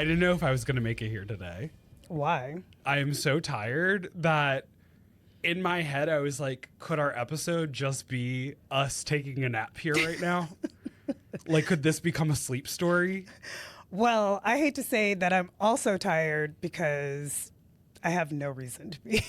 I didn't know if I was going to make it here today. Why? I am so tired that in my head I was like, could our episode just be us taking a nap here right now? Like, could this become a sleep story? Well, I hate to say that I'm also tired because I have no reason to be.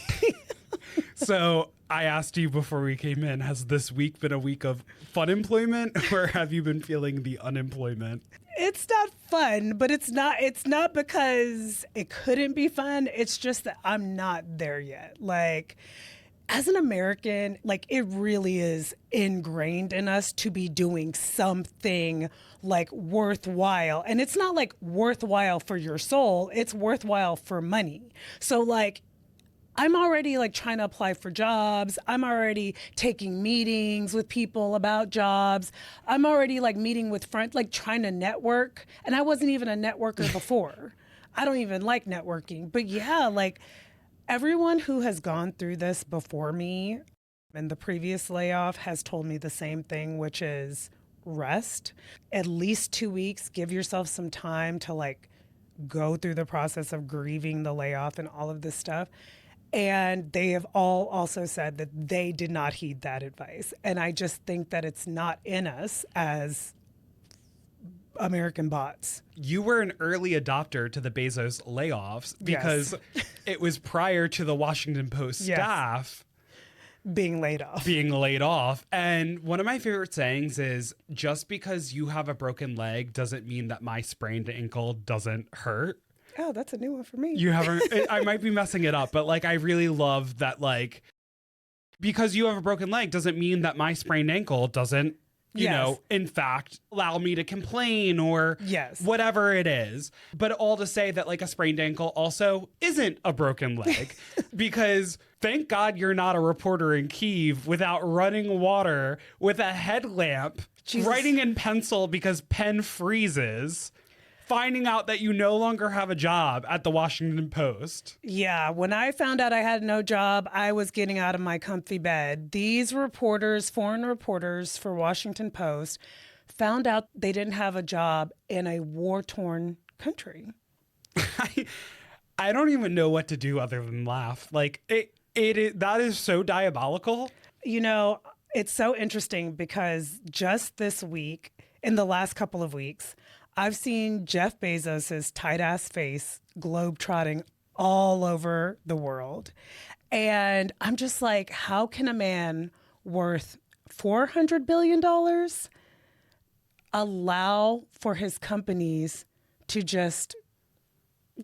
So I asked you before we came in, has this week been a week of funemployment or have you been feeling the unemployment? It's not fun, but it's not because it couldn't be fun. It's just that I'm not there yet. Like, as an American, like, it really is ingrained in us to be doing something like worthwhile. And it's not like worthwhile for your soul, it's worthwhile for money. So like, I'm already like trying to apply for jobs. I'm already taking meetings with people about jobs. I'm already like meeting with friends, like trying to network. And I wasn't even a networker before. I don't even like networking. But yeah, like everyone who has gone through this before me and the previous layoff has told me the same thing, which is rest. At least 2 weeks, give yourself some time to like go through the process of grieving the layoff and all of this stuff. And they have all also said that they did not heed that advice. And I just think that it's not in us as American bots. You were an early adopter to the Bezos layoffs because it was prior to the Washington Post staff being laid off. And one of my favorite sayings is, just because you have a broken leg doesn't mean that my sprained ankle doesn't hurt. Oh, that's a new one for me. You haven't, I might be messing it up, but like, I really love that, like, because you have a broken leg doesn't mean that my sprained ankle doesn't, you know, in fact, allow me to complain or whatever it is. But all to say that like a sprained ankle also isn't a broken leg because thank God you're not a reporter in Kyiv without running water with a headlamp, writing in pencil because pen freezes, finding out that you no longer have a job at the Washington Post. Yeah, when I found out I had no job, I was getting out of my comfy bed. These reporters, foreign reporters for Washington Post, found out they didn't have a job in a war-torn country. I don't even know what to do other than laugh. Like, that is so diabolical. You know, it's so interesting because just this week, in the last couple of weeks, I've seen Jeff Bezos' tight-ass face globetrotting all over the world. And I'm just like, how can a man worth $400 billion allow for his companies to just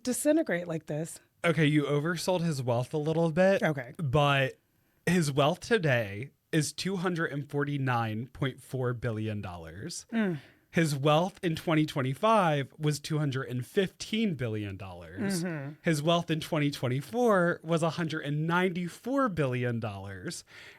disintegrate like this? Okay, you oversold his wealth a little bit. Okay. But his wealth today is $249.4 billion. His wealth in 2025 was $215 billion. His wealth in 2024 was $194 billion.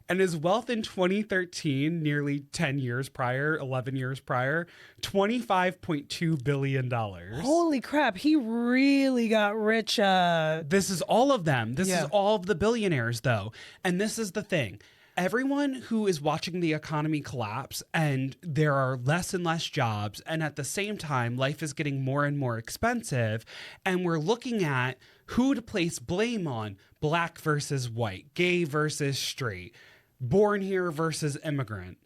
And his wealth in 2013, nearly 10 years prior, 11 years prior, $25.2 billion. Holy crap, he really got rich. This is all of them. This is all of the billionaires, though. And this is the thing. Everyone who is watching the economy collapse and there are less and less jobs, and at the same time, life is getting more and more expensive, and we're looking at who to place blame on: black versus white, gay versus straight, born here versus immigrant.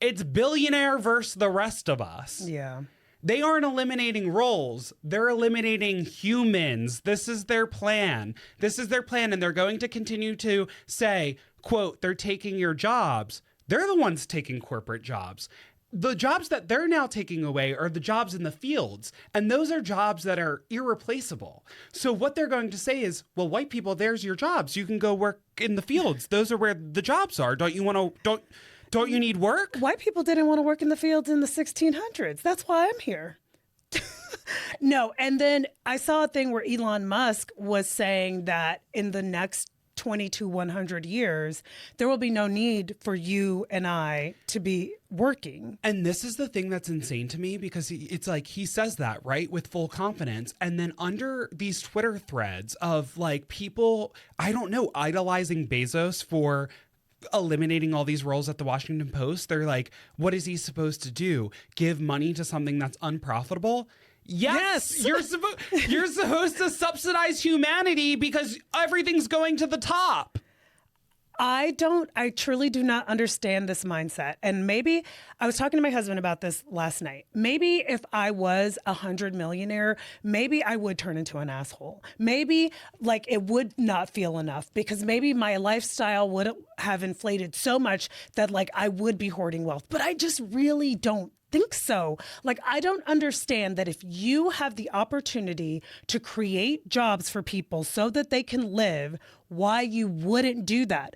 It's billionaire versus the rest of us. Yeah. They aren't eliminating roles. They're eliminating humans. This is their plan. This is their plan. And they're going to continue to say, quote, they're taking your jobs. They're the ones taking corporate jobs. The jobs that they're now taking away are the jobs in the fields. And those are jobs that are irreplaceable. So what they're going to say is, well, white people, there's your jobs. You can go work in the fields. Those are where the jobs are. Don't you need work? White people didn't want to work in the fields in the 1600s. That's why I'm here. No, and then I saw a thing where Elon Musk was saying that in the next 20 to 100 years, there will be no need for you and I to be working. And this is the thing that's insane to me, because it's like he says that, right, with full confidence. And then under these Twitter threads of like people, I don't know, idolizing Bezos for eliminating all these roles at the Washington Post. They're like, what is he supposed to do? Give money to something that's unprofitable? Yes. You're supposed to subsidize humanity because everything's going to the top. I truly do not understand this mindset. And maybe I was talking to my husband about this last night. Maybe if I was 100 millionaire, maybe I would turn into an asshole. Maybe like it would not feel enough because maybe my lifestyle would have inflated so much that like I would be hoarding wealth. But I just really don't think so. Like, I don't understand that if you have the opportunity to create jobs for people so that they can live, why you wouldn't do that.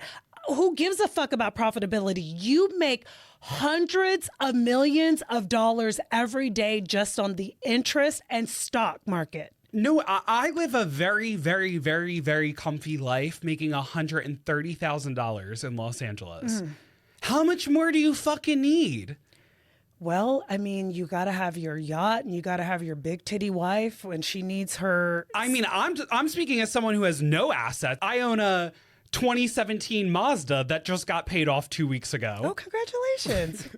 Who gives a fuck about profitability? You make hundreds of millions of dollars every day just on the interest and stock market. No, I live a very, very, very, very comfy life making $130,000 in Los Angeles. How much more do you fucking need? Well, I mean, you got to have your yacht and you got to have your big titty wife when she needs her. I mean, I'm speaking as someone who has no assets. I own a 2017 Mazda that just got paid off 2 weeks ago. Oh, congratulations.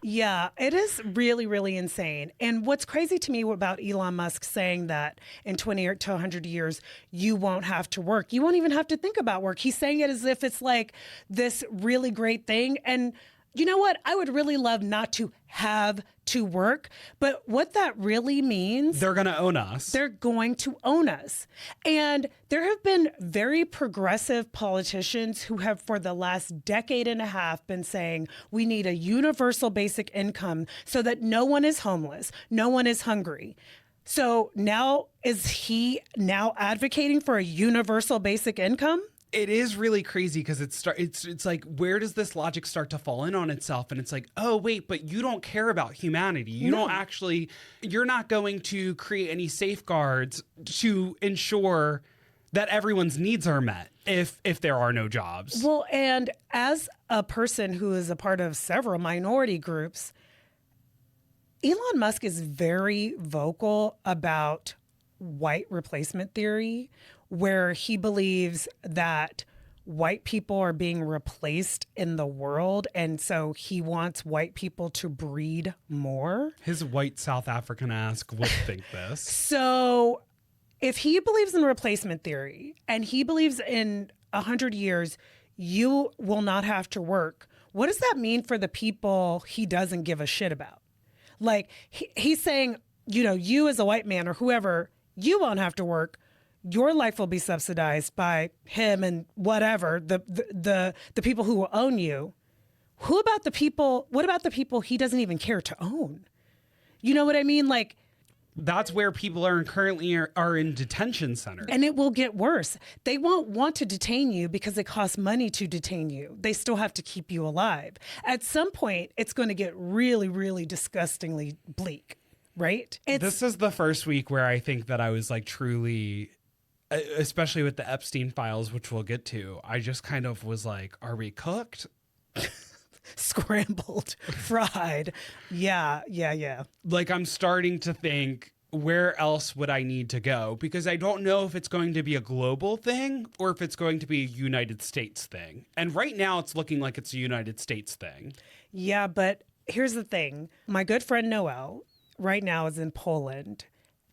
Yeah, it is really, really insane. And what's crazy to me about Elon Musk saying that in 20 to 100 years, you won't have to work. You won't even have to think about work. He's saying it as if it's like this really great thing. And you know what? I would really love not to have to work, but what that really means... They're going to own us. They're going to own us. And there have been very progressive politicians who have, for the last decade and a half, been saying we need a universal basic income so that no one is homeless, no one is hungry. So now, is he now advocating for a universal basic income? It is really crazy because it's like, where does this logic start to fall in on itself? And it's like, oh, wait, but you don't care about humanity. You don't actually, you're not going to create any safeguards to ensure that everyone's needs are met if there are no jobs. Well, and as a person who is a part of several minority groups, Elon Musk is very vocal about white replacement theory, where he believes that white people are being replaced in the world. And so he wants white people to breed more. His white South African ass would think this. So if he believes in replacement theory and he believes in 100 years, you will not have to work. What does that mean for the people he doesn't give a shit about? Like he's saying, you know, you as a white man or whoever, you won't have to work. Your life will be subsidized by him and whatever, the people who will own you. What about the people he doesn't even care to own? You know what I mean? Like, that's where people currently are in detention centers. And it will get worse. They won't want to detain you because it costs money to detain you. They still have to keep you alive. At some point, it's going to get really, really disgustingly bleak, right? This is the first week where I think that I was like truly... especially with the Epstein files, which we'll get to, I just kind of was like, are we cooked? Scrambled, fried. Yeah. Like, I'm starting to think, where else would I need to go? Because I don't know if it's going to be a global thing or if it's going to be a United States thing. And right now it's looking like it's a United States thing. Yeah, but here's the thing. My good friend Noelle right now is in Poland,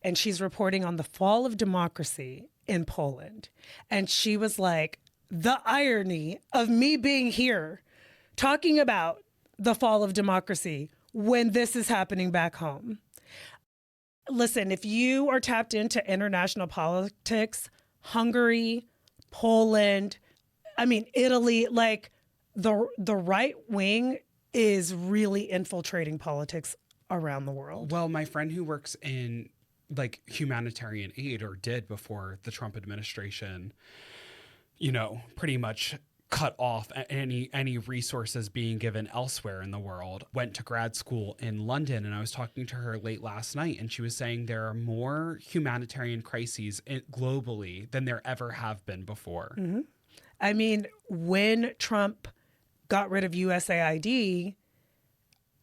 and she's reporting on the fall of democracy in Poland. And she was like, the irony of me being here talking about the fall of democracy when this is happening back home. Listen, if you are tapped into international politics, Hungary, Poland, I mean, Italy, like the right wing is really infiltrating politics around the world. Well, my friend who works in like humanitarian aid, or did before the Trump administration, you know, pretty much cut off any resources being given elsewhere in the world, went to grad school in London. And I was talking to her late last night, and she was saying there are more humanitarian crises globally than there ever have been before. Mm-hmm. I mean, when Trump got rid of USAID,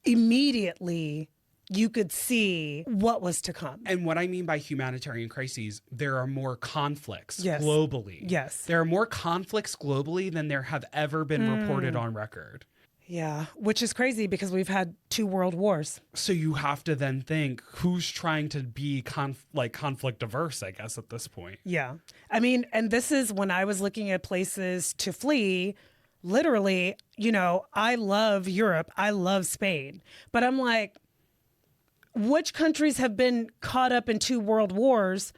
immediately you could see what was to come. And what I mean by humanitarian crises, there are more conflicts Yes. globally. Yes. There are more conflicts globally than there have ever been reported on record. Yeah, which is crazy because we've had 2 world wars. So you have to then think, who's trying to be conflict averse, I guess, at this point. Yeah. I mean, and this is when I was looking at places to flee. Literally, you know, I love Europe. I love Spain. But I'm like, which countries have been caught up in 2 world wars?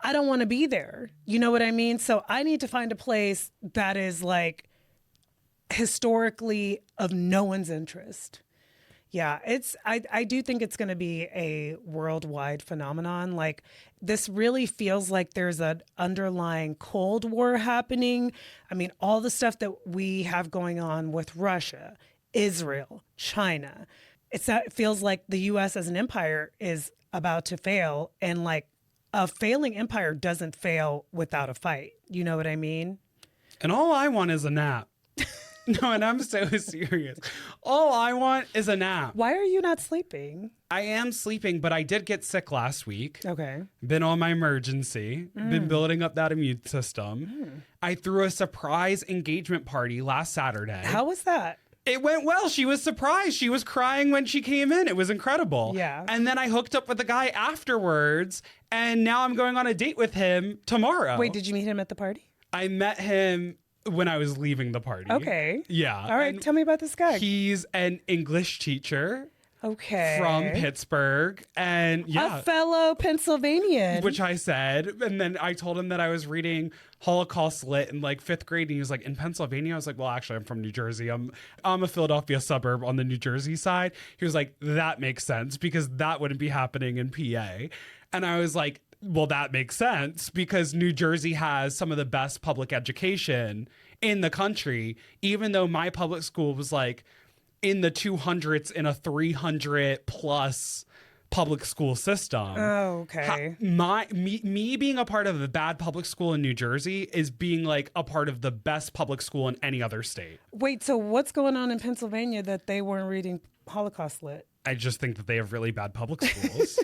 I don't want to be there. You know what I mean? So I need to find a place that is like historically of no one's interest. Yeah, I do think it's going to be a worldwide phenomenon. Like, this really feels like there's an underlying Cold War happening. I mean, all the stuff that we have going on with Russia, Israel, China. It feels like the U.S. as an empire is about to fail. And like, a failing empire doesn't fail without a fight. You know what I mean? And all I want is a nap. No, and I'm so serious. All I want is a nap. Why are you not sleeping? I am sleeping, but I did get sick last week. Okay. Been on my emergency. Been building up that immune system. I threw a surprise engagement party last Saturday. How was that? It went well. She was surprised. She was crying when she came in. It was incredible. Yeah. And then I hooked up with the guy afterwards, and now I'm going on a date with him tomorrow. Wait, did you meet him at the party? I met him when I was leaving the party. Okay. Yeah. All right. And tell me about this guy. he's an English teacher. Okay. From Pittsburgh. And yeah. A fellow Pennsylvanian. Which I said. And then I told him that I was reading Holocaust Lit in like 5th grade. And he was like, in Pennsylvania? I was like, well, actually, I'm from New Jersey. I'm a Philadelphia suburb on the New Jersey side. He was like, that makes sense because that wouldn't be happening in PA. And I was like, well, that makes sense because New Jersey has some of the best public education in the country, even though my public school was like in the 200s in a 300 plus public school system. Oh, okay. Me being a part of a bad public school in New Jersey is being like a part of the best public school in any other state. Wait, so what's going on in Pennsylvania that they weren't reading Holocaust Lit? I just think that they have really bad public schools.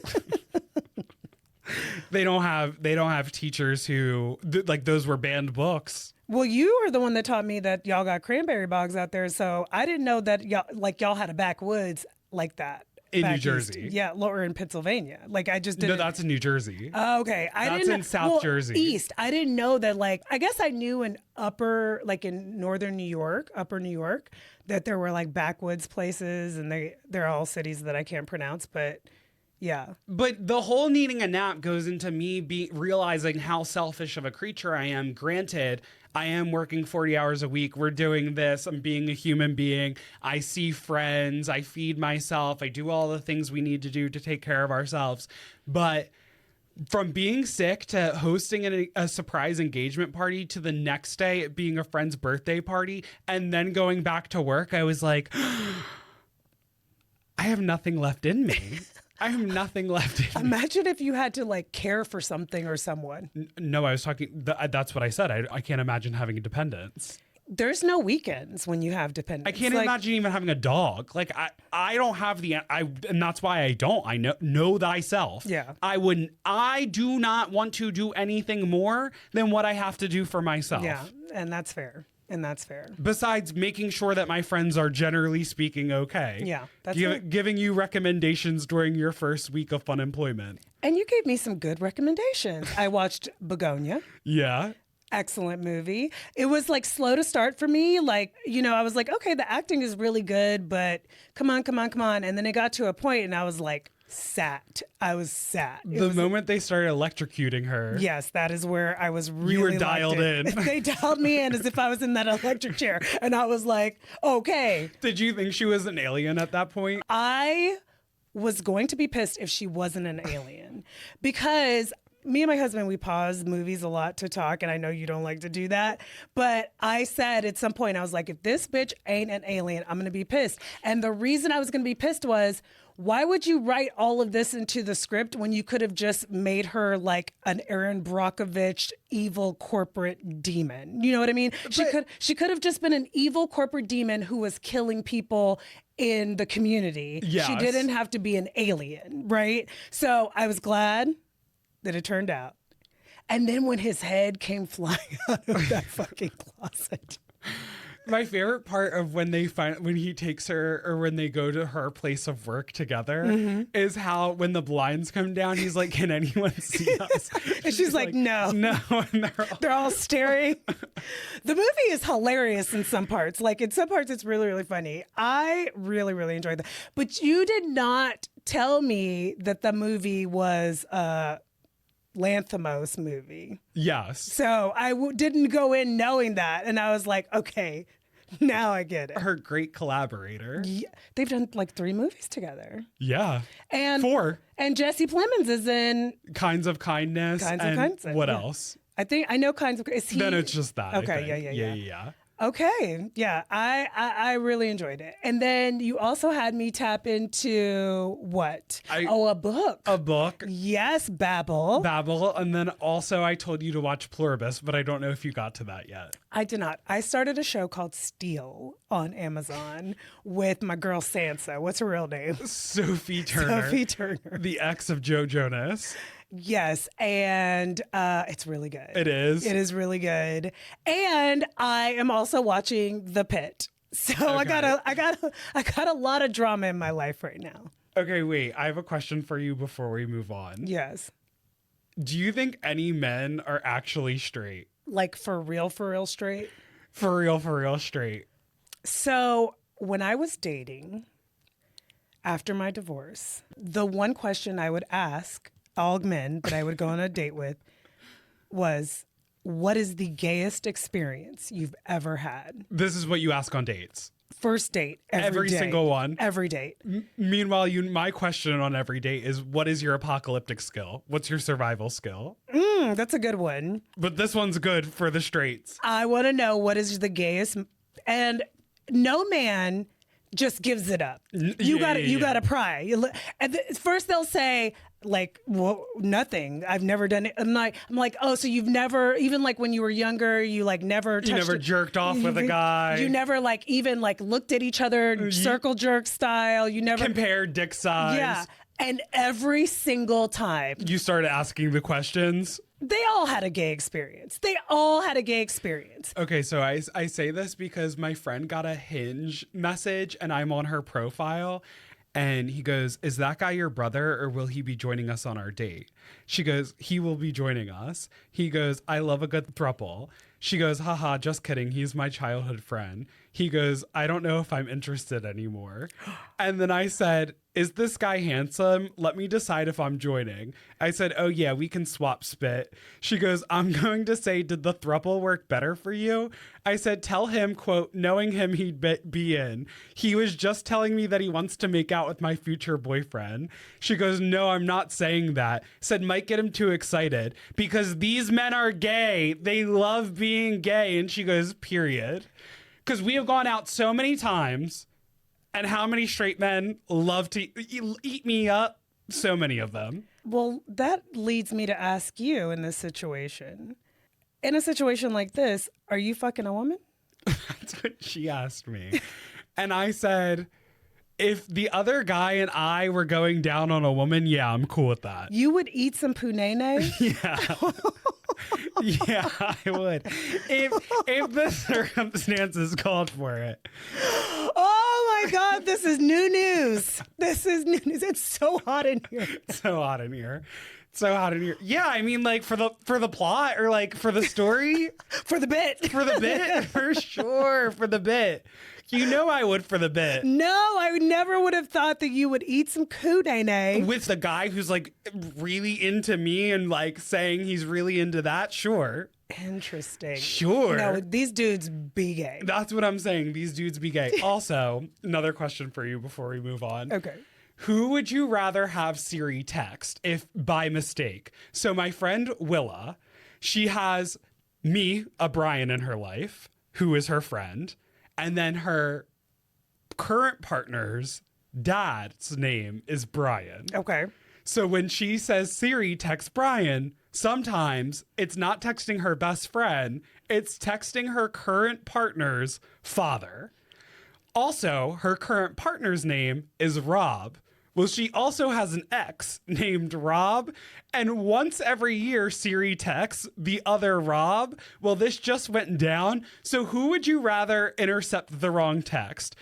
They don't have teachers who like those were banned books. Well, you are the one that taught me that y'all got cranberry bogs out there, so I didn't know that y'all had a backwoods like that in back New Jersey. East. Yeah, or in Pennsylvania. Like I just didn't. No, that's in New Jersey. Oh, okay, That's in South Jersey. East. I didn't know that. Like, I guess I knew in in northern New York, upper New York, that there were like backwoods places, and they're all cities that I can't pronounce, but. Yeah. But the whole needing a nap goes into me realizing how selfish of a creature I am. Granted, I am working 40 hours a week. We're doing this. I'm being a human being. I see friends. I feed myself. I do all the things we need to do to take care of ourselves. But from being sick to hosting a surprise engagement party to the next day it being a friend's birthday party and then going back to work, I was like, I have nothing left in me. I have nothing left in me. Imagine if you had to like care for something or someone. No, I was talking. That's what I said. I can't imagine having a dependence. There's no weekends when you have dependents. I can't imagine even having a dog. Like I don't have and that's why I don't. I know thyself. Yeah. I do not want to do anything more than what I have to do for myself. Yeah, and that's fair. Besides making sure that my friends are generally speaking okay. Yeah, that's giving you recommendations during your first week of Funemployment. And you gave me some good recommendations. I watched Begonia. Yeah. Excellent movie. It was like slow to start for me. Like, I was like, okay, the acting is really good, but come on. And then it got to a point and I was like, I was sad. The moment they started electrocuting her. Yes, that is where I was really. You were dialed in. They dialed me in as if I was in that electric chair. And I was like, okay. Did you think she was an alien at that point? I was going to be pissed if she wasn't an alien. Because me and my husband, we pause movies a lot to talk, and I know you don't like to do that. But I said at some point, I was like, if this bitch ain't an alien, I'm going to be pissed. And the reason I was going to be pissed was, why would you write all of this into the script when you could have just made her like an Aaron Brockovich evil corporate demon? You know what I mean? She could have just been an evil corporate demon who was killing people in the community. Yes. She didn't have to be an alien, right? So I was glad that it turned out. And then when his head came flying out of that fucking closet. My favorite part of when he takes her, or when they go to her place of work together, is how when the blinds come down, he's like, "Can anyone see us?" And she's like, "No, no," and they're all staring. The movie is hilarious in some parts. Like in some parts, it's really, really funny. I really, really enjoyed that. But you did not tell me that the movie was Lanthimos movie. Yes. So I didn't go in knowing that. And I was like, okay, now I get it. Her great collaborator. Yeah, they've done like 3 movies together. Yeah. And 4. And Jesse Plemons is in Kinds of Kindness. What else? I know Kinds of. Is he? Then it's just that. Okay. Yeah. Okay. Yeah. I really enjoyed it. And then you also had me tap into what? A book. A book. Yes, Babel. And then also I told you to watch Pluribus, but I don't know if you got to that yet. I did not. I started a show called Steel on Amazon with my girl Sansa. What's her real name? Sophie Turner. Sophie Turner. The ex of Joe Jonas. Yes, and it's really good. It is. It is really good. And I am also watching The Pit. So okay. I got a lot of drama in my life right now. Okay, wait. I have a question for you before we move on. Yes. Do you think any men are actually straight? Like for real straight? For real straight. So when I was dating after my divorce, the one question I would ask all men that I would go on a date with was, what is the gayest experience you've ever had? This is what you ask on dates. First date, every date, single one. Every date. Meanwhile, my question on every date is, what is your apocalyptic skill? What's your survival skill? That's a good one. But this one's good for the straights. I want to know what is the gayest, and no man just gives it up. You gotta pry. First they'll say, like, well, nothing. I've never done it. I'm like, oh, so you've never, even like when you were younger, you like never touched, you never jerked off with a guy. You never like even like looked at each other circle jerk style. You never compared dick size. Yeah. And every single time you started asking the questions, they all had a gay experience. Okay, so I say this because my friend got a Hinge message and I'm on her profile. And he goes, "Is that guy your brother, or will he be joining us on our date?" She goes, "He will be joining us." He goes, "I love a good throuple." She goes, "Haha, just kidding. He's my childhood friend." He goes, "I don't know if I'm interested anymore." And then I said, "Is this guy handsome? Let me decide if I'm joining." I said, "Oh yeah, we can swap spit." She goes, "I'm going to say, did the throuple work better for you?" I said, "Tell him, quote, knowing him he'd be in. He was just telling me that he wants to make out with my future boyfriend." She goes, "No, I'm not saying that." Said, "Might get him too excited because these men are gay. They love being gay." And she goes, "Period." Because we have gone out so many times, and how many straight men love to eat me up? So many of them. Well, that leads me to ask you in this situation. In a situation like this, are you fucking a woman? That's what she asked me. And I said, if the other guy and I were going down on a woman, yeah, I'm cool with that. You would eat some punene? Yeah. Yeah, I would. If the circumstances called for it. Oh my God, this is new news. It's so hot in here. So hot in here. Yeah, I mean, like for the plot or like for the story, for the bit, for sure, for the bit. You know I would for the bit. No, I never would have thought that you would eat some kudene with the guy who's like really into me and like saying he's really into that. Sure. Interesting. Sure. No, these dudes be gay. That's what I'm saying. These dudes be gay. Also, another question for you before we move on. Okay. Who would you rather have Siri text if by mistake? So my friend Willa, she has me, a Brian in her life, who is her friend, and then her current partner's dad's name is Brian. Okay. So when she says Siri, text Brian, sometimes it's not texting her best friend, it's texting her current partner's father. Also, her current partner's name is Rob. Well, she also has an ex named Rob, and once every year Siri texts the other Rob. Well, this just went down. So who would you rather intercept the wrong text?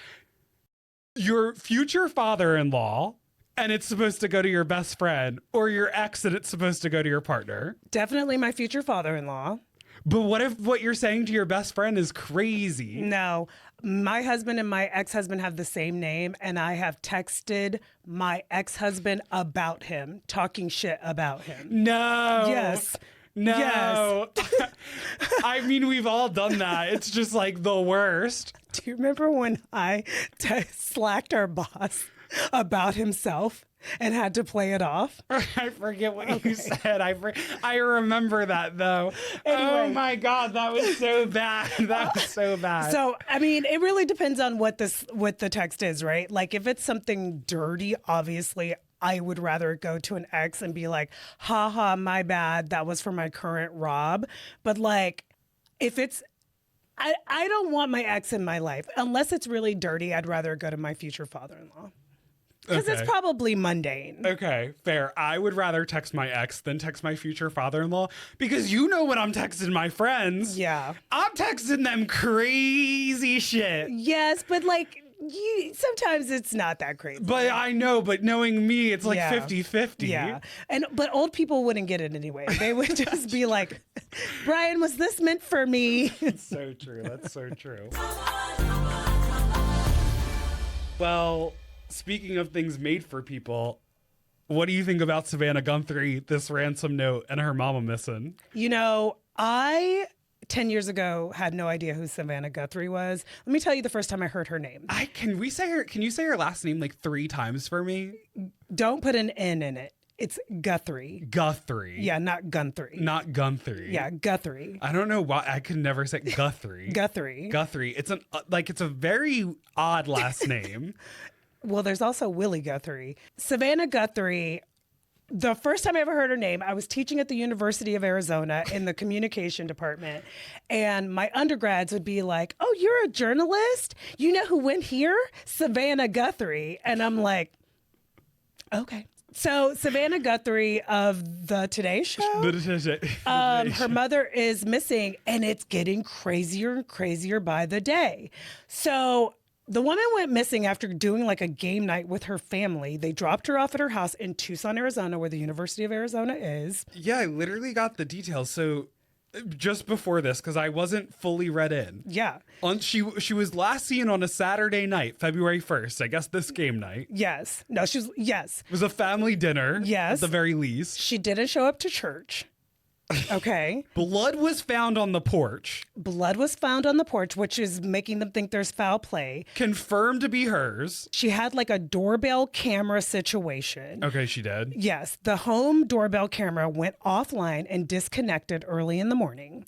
Your future father-in-law, and it's supposed to go to your best friend, or your ex and it's supposed to go to your partner? Definitely my future father-in-law. But what if what you're saying to your best friend is crazy? No, my husband and my ex-husband have the same name, and I have texted my ex-husband about him, talking shit about him. No. Yes. No. Yes. I mean, we've all done that. It's just like the worst. Do you remember when I slacked our boss about himself and had to play it off? I forget what you said. I remember that though. Anyway. Oh my God, that was so bad. That was so bad. So, I mean, it really depends on what the text is, right? Like if it's something dirty, obviously I would rather go to an ex and be like, haha, my bad. That was for my current Rob. But like, if it's, I don't want my ex in my life. Unless it's really dirty, I'd rather go to my future father-in-law. Because it's probably mundane. Okay, fair. I would rather text my ex than text my future father-in-law because you know when I'm texting my friends. Yeah. I'm texting them crazy shit. Yes, but like, sometimes it's not that crazy. But I know, but knowing me, it's like 50-50. Yeah. But old people wouldn't get it anyway. They would just be like, Brian, was this meant for me? That's so true. That's so true. Well, speaking of things made for people, what do you think about Savannah Guthrie, this ransom note, and her mama missing? You know, I 10 years ago had no idea who Savannah Guthrie was. Let me tell you the first time I heard her name. Can you say her last name like 3 times for me? Don't put an N in it. It's Guthrie. Guthrie. Yeah, not Guthrie. Not Guthrie. Yeah, Guthrie. I don't know why I could never say Guthrie. Guthrie. Guthrie. It's a very odd last name. Well, there's also Willie Guthrie. Savannah Guthrie, the first time I ever heard her name, I was teaching at the University of Arizona in the communication department. And my undergrads would be like, oh, you're a journalist? You know who went here? Savannah Guthrie. And I'm like, okay. So Savannah Guthrie of the Today Show, her mother is missing, and it's getting crazier and crazier by the day. So the woman went missing after doing like a game night with her family. They dropped her off at her house in Tucson, Arizona, where the University of Arizona is. Yeah, I literally got the details. So just before this, because I wasn't fully read in. Yeah. She was last seen on a Saturday night, February 1st. I guess this game night. Yes. No, yes. It was a family dinner. Yes. At the very least. She didn't show up to church. Okay. Blood was found on the porch. Blood was found on the porch, which is making them think there's foul play. Confirmed to be hers. She had like a doorbell camera situation. Okay, she did. Yes. The home doorbell camera went offline and disconnected early in the morning.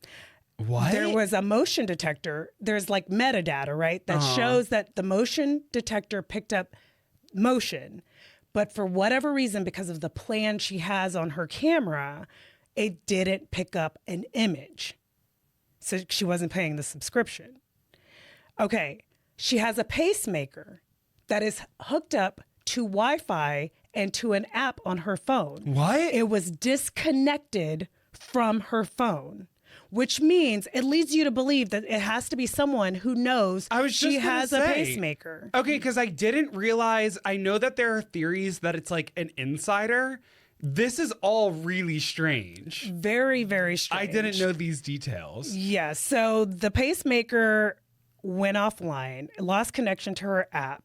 What? There was a motion detector. There's like metadata, right? That shows that the motion detector picked up motion. But for whatever reason, because of the plan she has on her camera, it didn't pick up an image. So she wasn't paying the subscription. Okay. She has a pacemaker that is hooked up to Wi-Fi and to an app on her phone. What? It was disconnected from her phone, which means it leads you to believe that it has to be someone who knows she has a pacemaker. Okay, because I didn't realize, I know that there are theories that it's like an insider. This is all really strange. Very, very strange. I didn't know these details. Yeah, so the pacemaker went offline, lost connection to her app.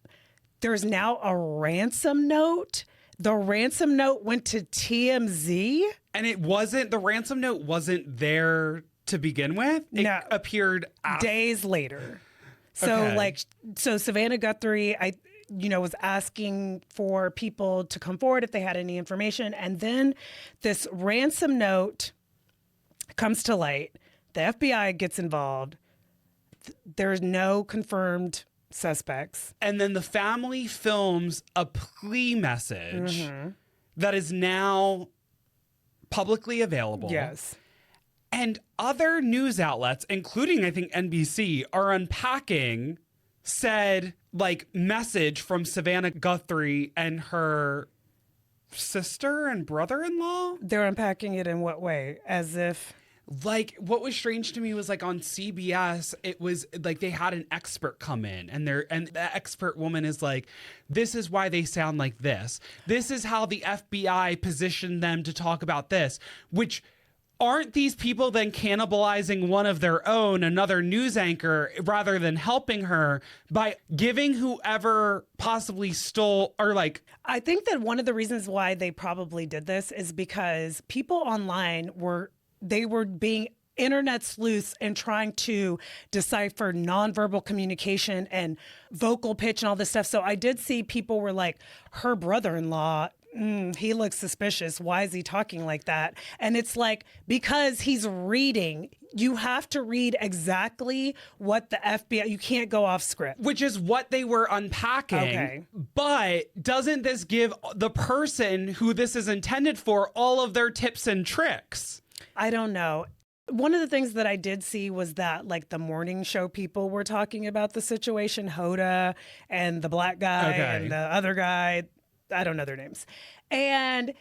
There's now a ransom note. The ransom note went to TMZ. And the ransom note wasn't there to begin with. It appeared days later. So so Savannah Guthrie, was asking for people to come forward if they had any information. And then this ransom note comes to light. The FBI gets involved. There's no confirmed suspects. And then the family films a plea message that is now publicly available. Yes. And other news outlets, including, I think, NBC, are unpacking said, like, message from Savannah Guthrie and her sister and brother-in-law. They're unpacking it in what way? As if... Like, what was strange to me was, like, on CBS, it was like they had an expert come in, and the expert woman is like, this is why they sound like this. This is how the FBI positioned them to talk about this, which aren't these people then cannibalizing one of their own, another news anchor, rather than helping her by giving whoever possibly stole or like... I think that one of the reasons why they probably did this is because people online were being internet sleuths and trying to decipher nonverbal communication and vocal pitch and all this stuff. So I did see people were like, her brother-in-law, he looks suspicious. Why is he talking like that? And it's like, because he's reading, you have to read exactly what the FBI, you can't go off script. Which is what they were unpacking. Okay. But doesn't this give the person who this is intended for all of their tips and tricks? I don't know. One of the things that I did see was that, like, the morning show people were talking about the situation, Hoda and the black guy and the other guy. I don't know their names. And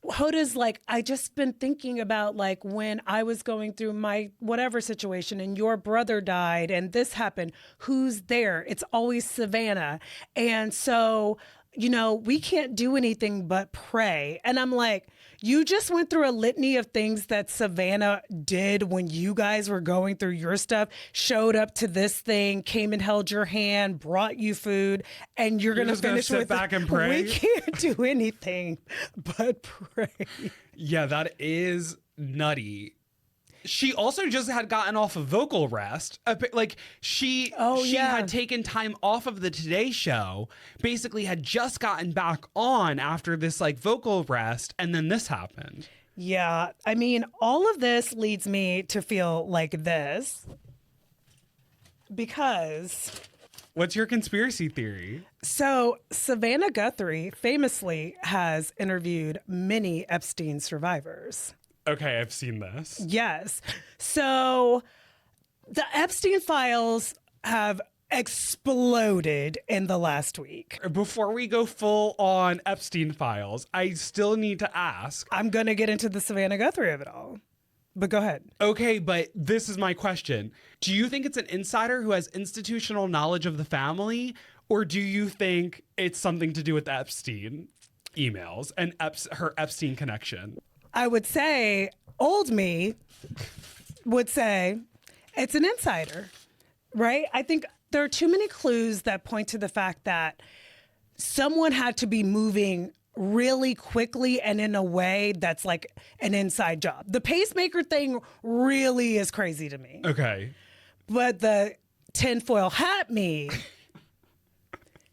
Hoda's like, I just been thinking about, like, when I was going through my whatever situation and your brother died and this happened, who's there? It's always Savannah. And so, you know, we can't do anything but pray. And I'm like, you just went through a litany of things that Savannah did when you guys were going through your stuff, showed up to this thing, came and held your hand, brought you food, and you're going to finish sit with back and pray? We can't do anything but pray. Yeah, that is nutty. She also just had gotten off of vocal rest. Like she had taken time off of the Today Show, basically had just gotten back on after this like vocal rest, and then this happened. Yeah, I mean, all of this leads me to feel like this because... What's your conspiracy theory? So Savannah Guthrie famously has interviewed many Epstein survivors. Okay, I've seen this. Yes. So the Epstein files have exploded in the last week. Before we go full on Epstein files, I still need to ask. I'm going to get into the Savannah Guthrie of it all. But go ahead. Okay, but this is my question. Do you think it's an insider who has institutional knowledge of the family? Or do you think it's something to do with the Epstein emails and her Epstein connection? I would say, old me would say it's an insider, right? I think there are too many clues that point to the fact that someone had to be moving really quickly and in a way that's like an inside job. The pacemaker thing really is crazy to me. Okay. But the tinfoil hat me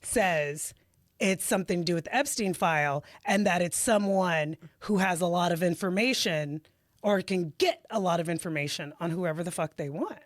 says it's something to do with the Epstein file and that it's someone who has a lot of information or can get a lot of information on whoever the fuck they want.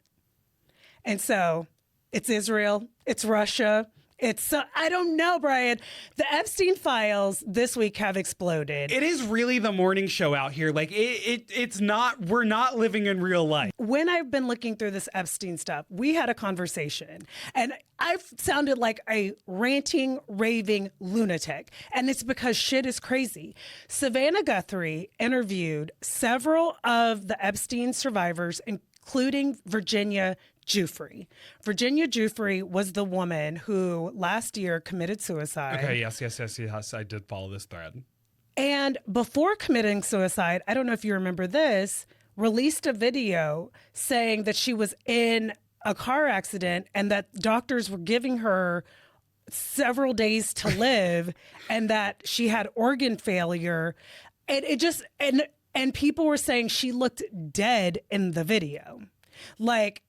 And so it's Israel, it's Russia, it's, I don't know, Brian. The Epstein files this week have exploded. It is really the morning show out here. Like it's not, we're not living in real life. When I've been looking through this Epstein stuff, we had a conversation and I've sounded like a ranting, raving lunatic. And it's because shit is crazy. Savannah Guthrie interviewed several of the Epstein survivors, including Virginia Giuffre. Virginia Giuffre was the woman who last year committed suicide. Okay, yes. I did follow this thread. And before committing suicide, I don't know if you remember this, released a video saying that she was in a car accident and that doctors were giving her several days to live and that she had organ failure. And it just, and people were saying she looked dead in the video. Like,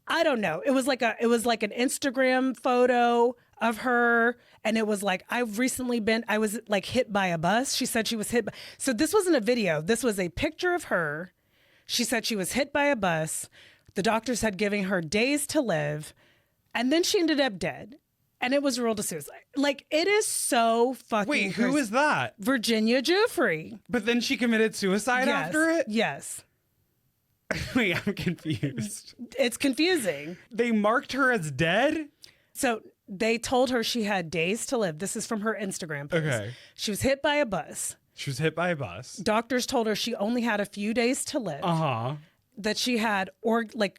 I don't know. It was like an Instagram photo of her. And it was like, I was like hit by a bus. She said she was hit. So this wasn't a video. This was a picture of her. She said she was hit by a bus. The doctors had given her days to live. And then she ended up dead. And it was ruled a suicide. Like, it is so fucking Wait, who crazy. is that? Virginia Giuffre. But then she committed suicide after it? Yes. Wait, I'm confused. It's confusing. They marked her as dead? So they told her she had days to live. This is from her Instagram post. Okay. She was hit by a bus. She was hit by a bus. Doctors told her she only had a few days to live. Uh-huh. That she had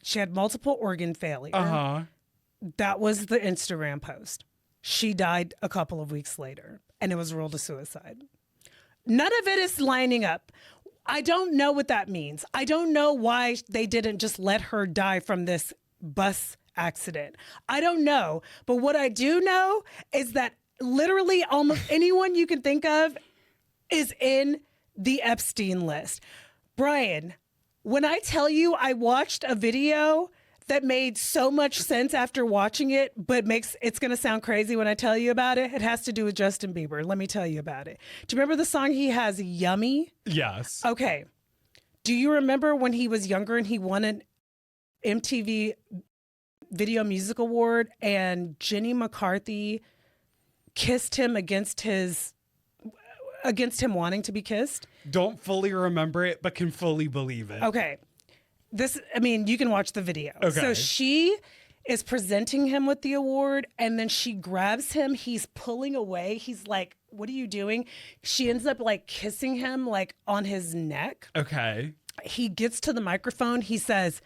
she had multiple organ failure. Uh-huh. That was the Instagram post. She died a couple of weeks later, and it was ruled a suicide. None of it is lining up. I don't know what that means. I don't know why they didn't just let her die from this bus accident. I don't know. But what I do know is that literally almost anyone you can think of is in the Epstein list. Brian, when I tell you I watched a video that made so much sense after watching it, but it's going to sound crazy when I tell you about it. It has to do with Justin Bieber. Let me tell you about it. Do you remember the song he has, Yummy? Yes. Okay. Do you remember when he was younger and he won an MTV Video Music Award and Jenny McCarthy kissed him against him wanting to be kissed? Don't fully remember it, but can fully believe it. Okay. You can watch the video. Okay. So she is presenting him with the award, and then she grabs him. He's pulling away. He's like, what are you doing? She ends up like kissing him like on his neck. Okay. He gets to the microphone. He says,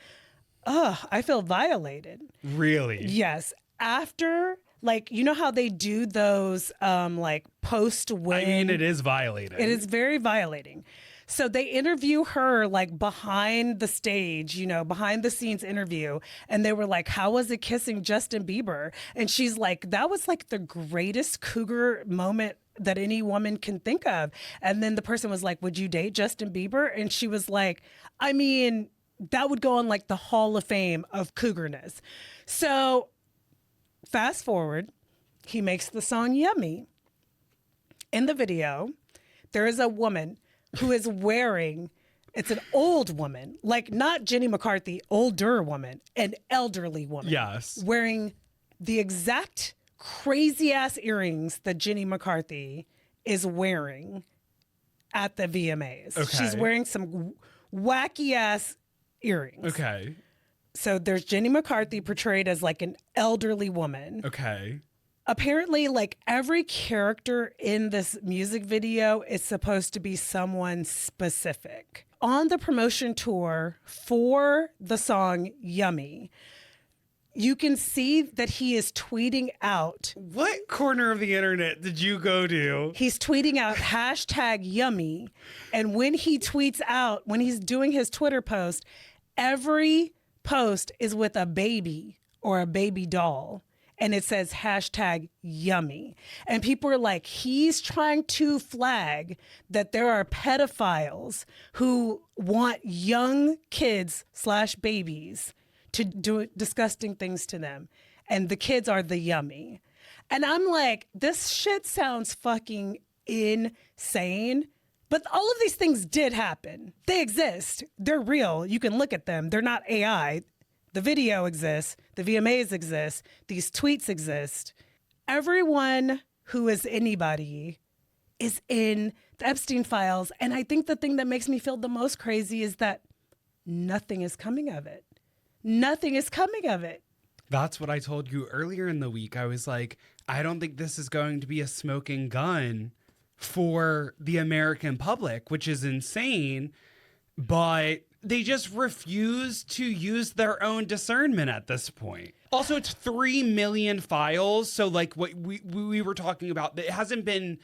I feel violated. Really? Yes. After, like, you know how they do those like post-win? I mean, it is violating. It is very violating. So they interview her like behind the stage, behind the scenes interview. And they were like, how was it kissing Justin Bieber? And she's like, that was like the greatest cougar moment that any woman can think of. And then the person was like, would you date Justin Bieber? And she was like, I mean, that would go on like the Hall of Fame of cougarness. So fast forward, he makes the song Yummy. In the video, there is a woman who is wearing, it's an old woman, like not Jenny McCarthy, older woman, an elderly woman. Yes. Wearing the exact crazy ass earrings that Jenny McCarthy is wearing at the VMAs. Okay. She's wearing some wacky ass earrings. Okay. So there's Jenny McCarthy portrayed as like an elderly woman. Okay. Apparently, like every character in this music video is supposed to be someone specific. On the promotion tour for the song Yummy, you can see that he is tweeting out. What corner of the internet did you go to? He's tweeting out #Yummy. And when he tweets out, when he's doing his Twitter post, every post is with a baby or a baby doll. And it says #Yummy. And people are like, he's trying to flag that there are pedophiles who want young kids / babies to do disgusting things to them. And the kids are the yummy. And I'm like, this shit sounds fucking insane. But all of these things did happen. They exist. They're real. You can look at them. They're not AI. The video exists. The VMAs exist. These tweets exist. Everyone who is anybody is in the Epstein files. And I think the thing that makes me feel the most crazy is that nothing is coming of it. Nothing is coming of it. That's what I told you earlier in the week. I was like, I don't think this is going to be a smoking gun for the American public, which is insane. But they just refuse to use their own discernment at this point. Also, it's 3 million files. So like what we were talking about, it hasn't been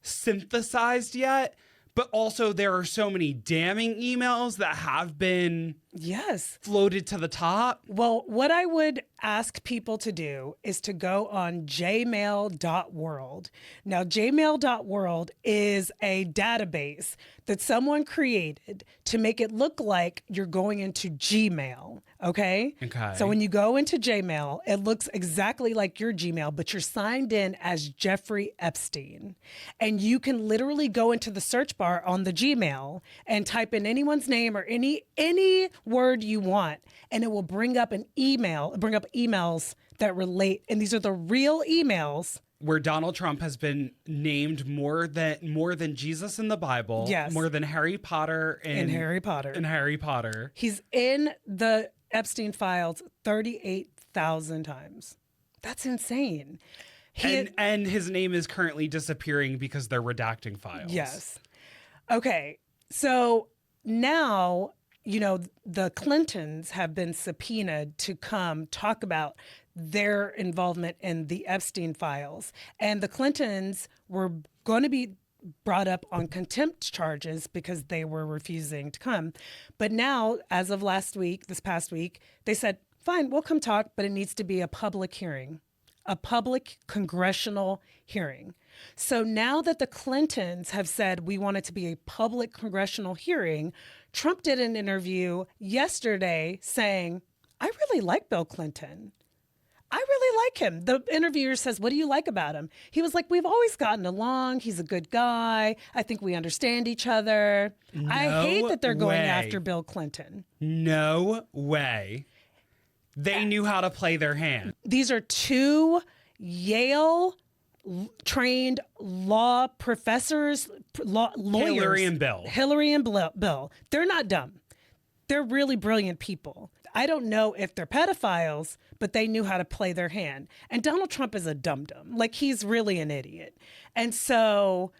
synthesized yet. But also there are so many damning emails that have been floated to the top. Well, what I would ask people to do is to go on jmail.world. Now, jmail.world is a database that someone created to make it look like you're going into Gmail. Okay? So when you go into Gmail, it looks exactly like your Gmail, but you're signed in as Jeffrey Epstein. And you can literally go into the search bar on the Gmail and type in anyone's name or any word you want, and it will bring up emails that relate, and these are the real emails where Donald Trump has been named more than Jesus in the Bible, yes, more than Harry Potter in Harry Potter. In Harry Potter. He's in the Epstein files 38,000 times. That's insane. And his name is currently disappearing because they're redacting files. Yes. Okay. So now, you know, the Clintons have been subpoenaed to come talk about their involvement in the Epstein files. And the Clintons were going to be brought up on contempt charges because they were refusing to come. But now, as of this past week, they said, fine, we'll come talk, but it needs to be a public hearing, a public congressional hearing. So now that the Clintons have said we want it to be a public congressional hearing, Trump did an interview yesterday saying, I really like Bill Clinton. I really like him. The interviewer says, what do you like about him? He was like, we've always gotten along. He's a good guy. I think we understand each other. No I hate that they're going way. after Bill Clinton. No way. They knew how to play their hand. These are two Yale trained law professors, lawyers. Hillary and Bill. They're not dumb. They're really brilliant people. I don't know if they're pedophiles, but they knew how to play their hand. And Donald Trump is a dum-dum. Like, he's really an idiot. And so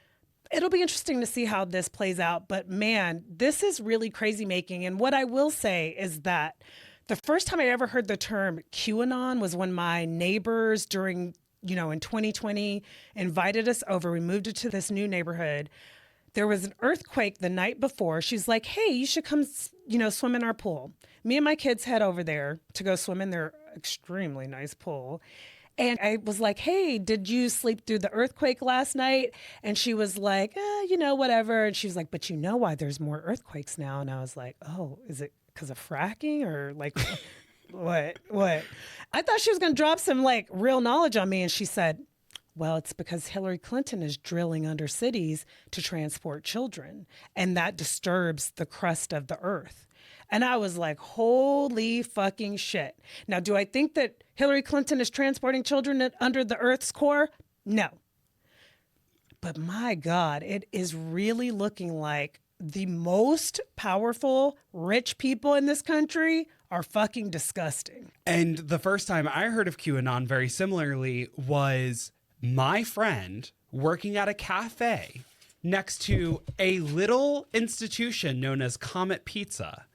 it'll be interesting to see how this plays out. But man, this is really crazy making. And what I will say is that the first time I ever heard the term QAnon was when my neighbors in 2020 invited us over. We moved it to this new neighborhood. There was an earthquake the night before. She's like, hey, you should come, swim in our pool. Me and my kids head over there to go swim in their extremely nice pool. And I was like, hey, did you sleep through the earthquake last night? And she was like, whatever. And she was like, but you know why there's more earthquakes now? And I was like, oh, is it because of fracking or like what? I thought she was going to drop some like real knowledge on me. And she said, well, it's because Hillary Clinton is drilling under cities to transport children, and that disturbs the crust of the earth. And I was like, holy fucking shit. Now, do I think that Hillary Clinton is transporting children under the earth's core? No. But my God, it is really looking like the most powerful, rich people in this country are fucking disgusting. And the first time I heard of QAnon very similarly was my friend working at a cafe next to a little institution known as Comet Pizza,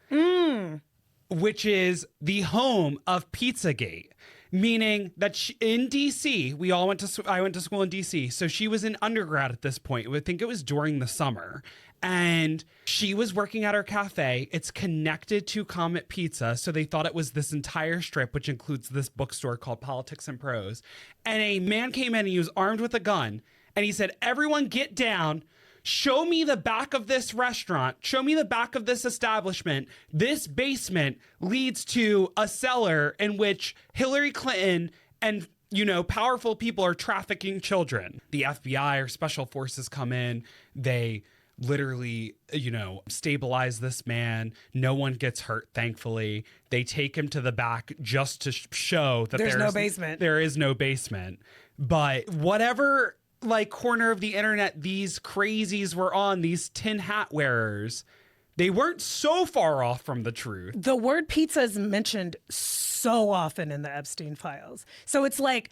which is the home of Pizzagate, meaning that in DC, I went to school in DC. So she was in undergrad at this point. I think it was during the summer. And she was working at her cafe. It's connected to Comet Pizza. So they thought it was this entire strip, which includes this bookstore called Politics and Prose. And a man came in and he was armed with a gun. And he said, everyone get down. Show me the back of this restaurant. Show me the back of this establishment. This basement leads to a cellar in which Hillary Clinton and powerful people are trafficking children. The FBI or special forces come in. They literally, stabilize this man. No one gets hurt, thankfully. They take him to the back just to show that there's no basement. There is no basement. But whatever corner of the internet these crazies were on, these tin hat wearers, they weren't so far off from the truth. The word pizza is mentioned so often in the Epstein files. So it's like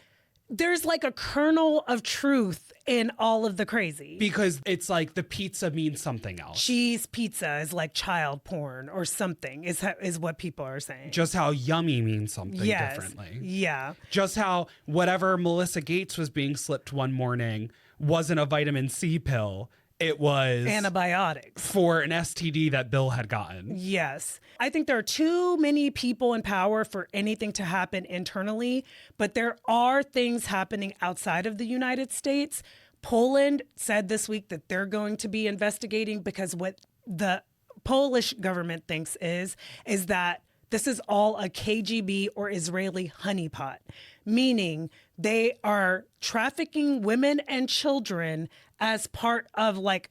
there's like a kernel of truth in all of the crazy. Because it's like the pizza means something else. Cheese pizza is like child porn or something is what people are saying. Just how yummy means something differently. Yeah. Just how whatever Melissa Gates was being slipped one morning wasn't a vitamin C pill. It was antibiotics for an STD that Bill had gotten. Yes. I think there are too many people in power for anything to happen internally, but there are things happening outside of the United States. Poland said this week that they're going to be investigating because what the Polish government thinks is that this is all a KGB or Israeli honeypot, meaning they are trafficking women and children as part of like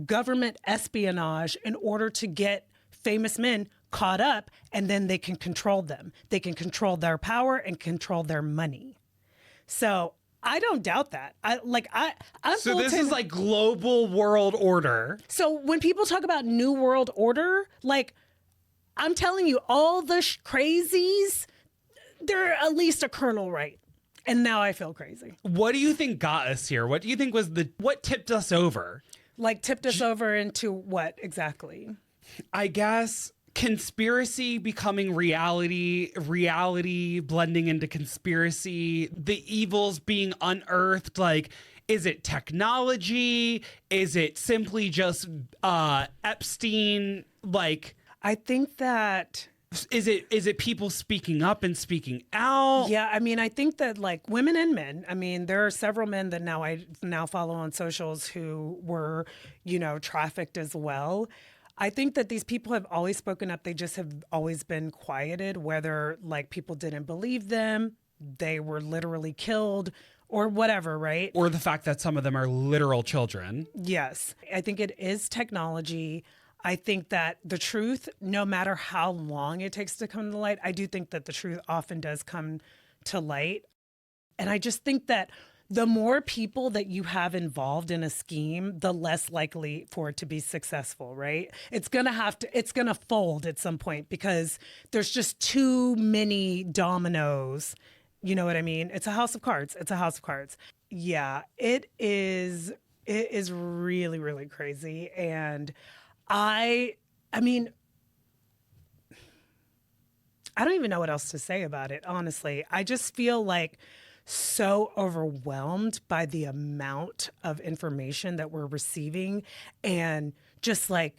government espionage in order to get famous men caught up, and then they can control them. They can control their power and control their money. So I don't doubt that. I'm so this is like global world order. So when people talk about new world order, like I'm telling you, all the crazies, they're at least a kernel right. And now I feel crazy. What do you think got us here? What do you think was what tipped us over? Like tipped us over into what exactly? I guess conspiracy becoming reality, reality blending into conspiracy, the evils being unearthed. Like, is it technology? Is it simply just Epstein? Like, I think that... Is it people speaking up and speaking out? Yeah, I mean, I think that like women and men, I mean, there are several men that I now follow on socials who were, trafficked as well. I think that these people have always spoken up. They just have always been quieted, whether like people didn't believe them, they were literally killed or whatever, right? Or the fact that some of them are literal children. Yes, I think it is technology. I think that the truth, no matter how long it takes to come to light, I do think that the truth often does come to light. And I just think that the more people that you have involved in a scheme, the less likely for it to be successful, right? It's going to fold at some point because there's just too many dominoes. You know what I mean? It's a house of cards. It's a house of cards. Yeah, it is really, really crazy. And I mean, I don't even know what else to say about it, honestly. I just feel like so overwhelmed by the amount of information that we're receiving and just like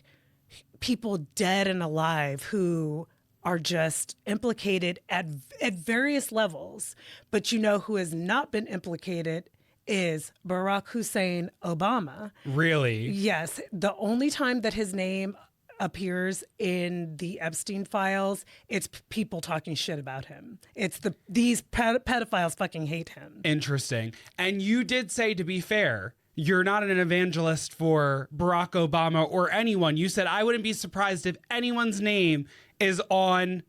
people dead and alive who are just implicated at various levels. But who has not been implicated is Barack Hussein Obama. Really? Yes. The only time that his name appears in the Epstein files, it's people talking shit about him. It's these pedophiles fucking hate him. Interesting. And you did say, to be fair, you're not an evangelist for Barack Obama or anyone. You said, I wouldn't be surprised if anyone's name is on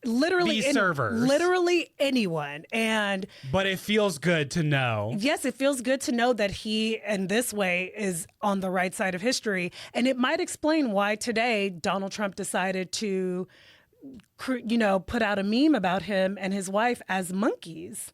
literally these servers. Literally anyone. But it feels good to know. Yes, it feels good to know that he, in this way, is on the right side of history. And it might explain why today Donald Trump decided to, put out a meme about him and his wife as monkeys.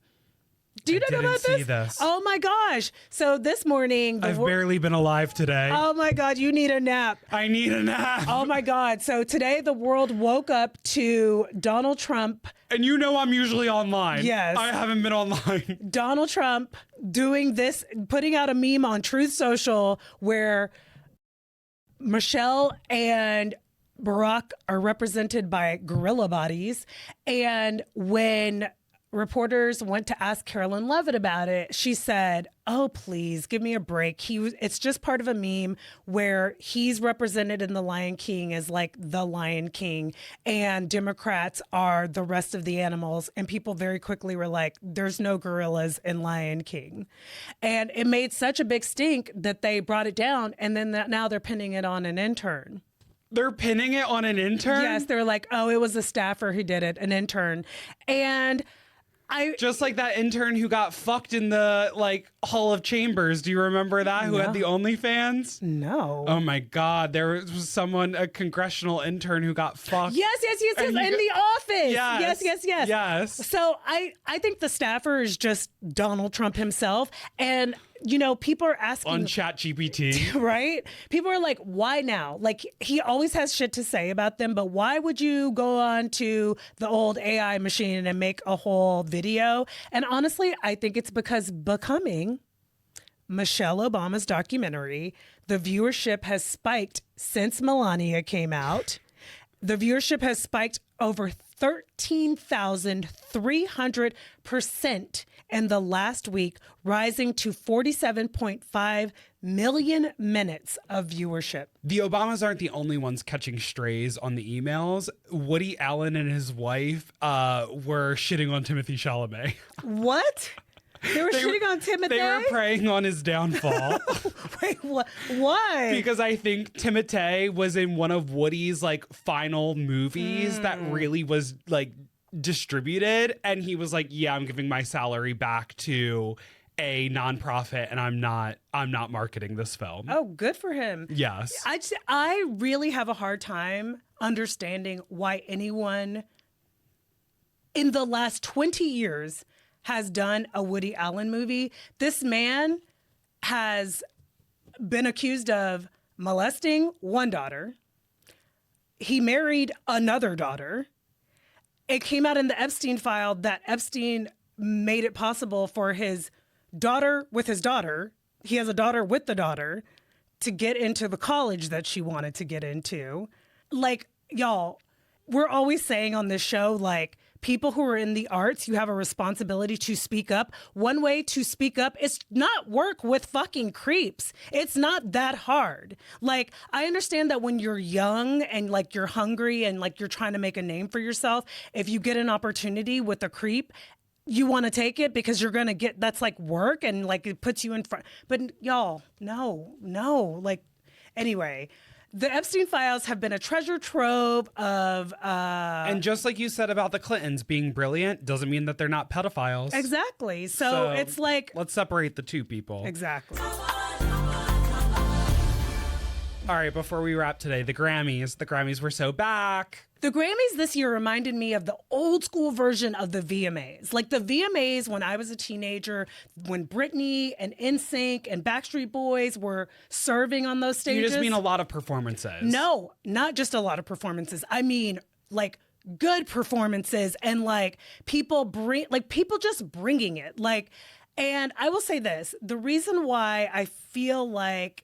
Do you know about this? Oh my gosh. So this morning... I've barely been alive today. Oh my God, you need a nap. I need a nap. Oh my God. So today the world woke up to Donald Trump. And I'm usually online. Yes. I haven't been online. Donald Trump doing this, putting out a meme on Truth Social where Michelle and Barack are represented by gorilla bodies. And when reporters went to ask Carolyn Levitt about it, she said, oh, please give me a break. It's just part of a meme where he's represented in The Lion King as like the Lion King and Democrats are the rest of the animals. And people very quickly were like, there's no gorillas in Lion King. And it made such a big stink that they brought it down. And then now they're pinning it on an intern. They're pinning it on an intern? Yes, they're like, oh, it was a staffer who did it, an intern. And just like that intern who got fucked in the Hall of Chambers. Do you remember that? Who had the OnlyFans? No. Oh my God. There was a congressional intern who got fucked. Yes. In the office. Yes. So I think the staffer is just Donald Trump himself. And people are asking on ChatGPT, right? People are like, why now? Like, he always has shit to say about them, but why would you go on to the old AI machine and make a whole video? And honestly, I think it's because Becoming, Michelle Obama's documentary, the viewership has spiked since Melania came out. The viewership has spiked over 13,300% in the last week, rising to 47.5 million minutes of viewership. The Obamas aren't the only ones catching strays on the emails. Woody Allen and his wife were shitting on Timothy Chalamet. What? They were shitting on Timothy? They were preying on his downfall. Wait, why? Because I think Timothy was in one of Woody's like final movies that really was like distributed, and he was like, yeah, I'm giving my salary back to a nonprofit and I'm not marketing this film. Oh, good for him. Yes. I really have a hard time understanding why anyone in the last 20 years has done a Woody Allen movie. This man has been accused of molesting one daughter. He married another daughter. It came out in the Epstein file that Epstein made it possible for his daughter with his daughter, he has a daughter with the daughter, to get into the college that she wanted to get into. Like, y'all, we're always saying on this show, like, people who are in the arts, you have a responsibility to speak up. One way to speak up is not work with fucking creeps. It's not that hard. Like, I understand that when you're young and like you're hungry and like you're trying to make a name for yourself, if you get an opportunity with a creep, you want to take it because you're going to get, that's like work and like it puts you in front. But y'all, no. Like, anyway, the Epstein files have been a treasure trove of... and just like you said about the Clintons being brilliant doesn't mean that they're not pedophiles. Exactly. So it's like... Let's separate the two people. Exactly. All right, before we wrap today, the Grammys. The Grammys were so back. The Grammys this year reminded me of the old school version of the VMAs. Like the VMAs when I was a teenager, when Britney and NSYNC and Backstreet Boys were serving on those stages. You just mean a lot of performances. No, not just a lot of performances. I mean, like, good performances and like people just bringing it. Like, and I will say this, the reason why I feel like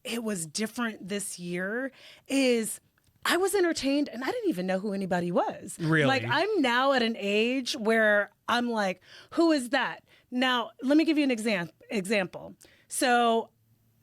it was different this year is I was entertained and I didn't even know who anybody was. Really? Like, I'm now at an age where I'm like, who is that? Now, let me give you an example. So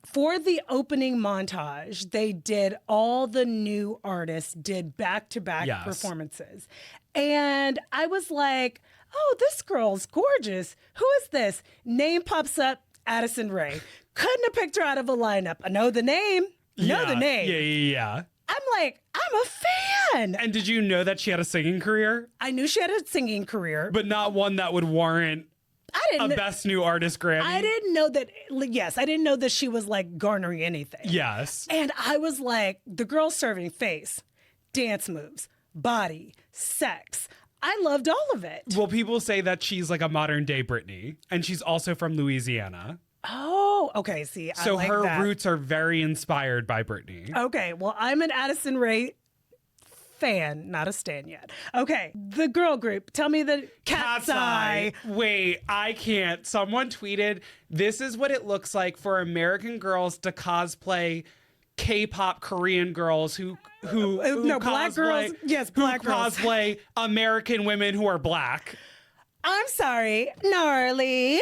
for the opening montage, they did all the new artists did back-to-back performances. And I was like, oh, this girl's gorgeous. Who is this? Name pops up, Addison Rae. Couldn't have picked her out of a lineup. I know the name. Yeah. I'm like, I'm a fan. And did you know that she had a singing career? I knew she had a singing career. But not one that would warrant a Best New Artist Grammy. I didn't know that, yes, I didn't know that she was like garnering anything. Yes. And I was like, the girl's serving face, dance moves, body, sex. I loved all of it. Well, people say that she's like a modern day Britney, and she's also from Louisiana. Oh, okay. See, so I like her that. roots are very inspired by Britney. Okay, well, I'm an Addison Rae fan, not a stan yet. Okay, the girl group. Tell me the Cat's Eye. Wait, I can't. Someone tweeted, "This is what it looks like for American girls to cosplay K-pop Korean girls who black girls. Yes, black girls cosplay American women who are black." I'm sorry, gnarly.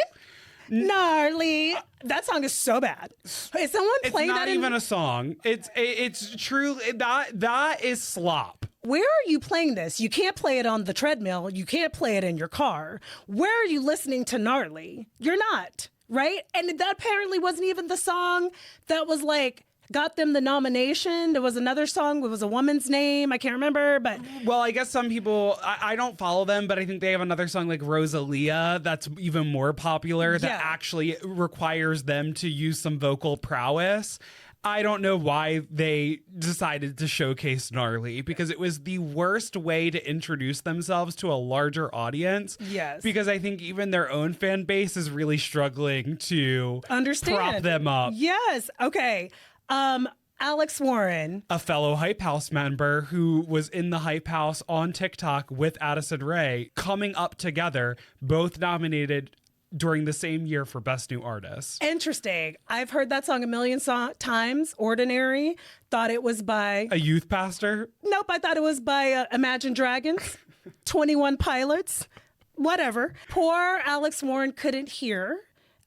That song is so bad. Is someone playing that? It's not even a song. It's true. That is slop. Where are you playing this? You can't play it on the treadmill. You can't play it in your car. Where are you listening to Gnarly? You're not, right? And that apparently wasn't even the song that was like got them the nomination. There was another song. It was a woman's name. I can't remember, but... Well, I guess some people... I don't follow them, but I think they have another song like Rosalia that's even more popular that actually requires them to use some vocal prowess. I don't know why they decided to showcase Gnarly, because it was the worst way to introduce themselves to a larger audience. Yes. Because I think even their own fan base is really struggling to understand. Prop them up. Yes. Okay. Alex Warren, a fellow Hype House member who was in the Hype House on TikTok with Addison Rae, coming up together, both nominated during the same year for Best New Artist. Interesting. I've heard that song a million times. Ordinary. Thought it was by... a youth pastor? Nope, I thought it was by Imagine Dragons, 21 Pilots, whatever. Poor Alex Warren couldn't hear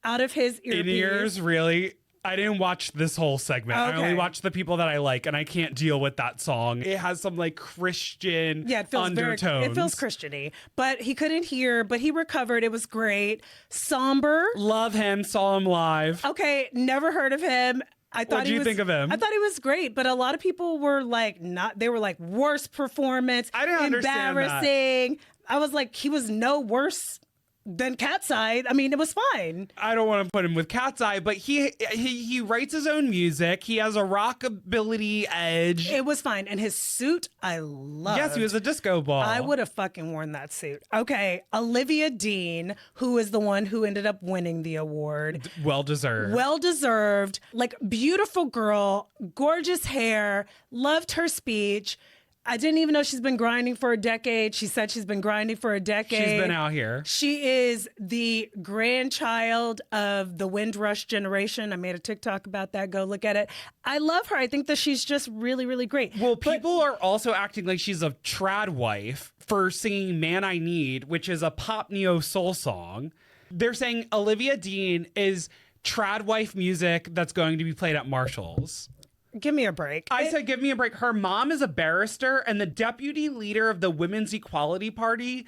out of his earpiece. In-ears, really? I didn't watch this whole segment. Okay. I only watched the people that I like, and I can't deal with that song. It has some like Christian undertones. It feels Christian-y. But he couldn't hear, but he recovered. It was great. Somber. Love him. Saw him live. Okay, never heard of him. What do you think of him? I thought he was great, but a lot of people were like, they were like, worst performance. I didn't understand that. Embarrassing. I was like, he was no worse than Cat's Eye. I mean, it was fine. I don't want to put him with Cat's Eye, but he writes his own music. He has a rockabilly edge. It was fine. And his suit, I loved. Yes, he was a disco ball. I would have fucking worn that suit. Okay, Olivia Dean, who is the one who ended up winning the award. Well deserved. Well deserved. Like, beautiful girl, gorgeous hair, loved her speech. I didn't even know she's been grinding for a decade. She said she's been grinding for a decade. She's been out here. She is the grandchild of the Windrush generation. I made a TikTok about that. Go look at it. I love her. I think that she's just really, really great. Well, people are also acting like she's a trad wife for singing Man I Need, which is a pop neo soul song. They're saying Olivia Dean is trad wife music that's going to be played at Marshall's. Give me a break. I said, give me a break. Her mom is a barrister and the deputy leader of the Women's Equality Party.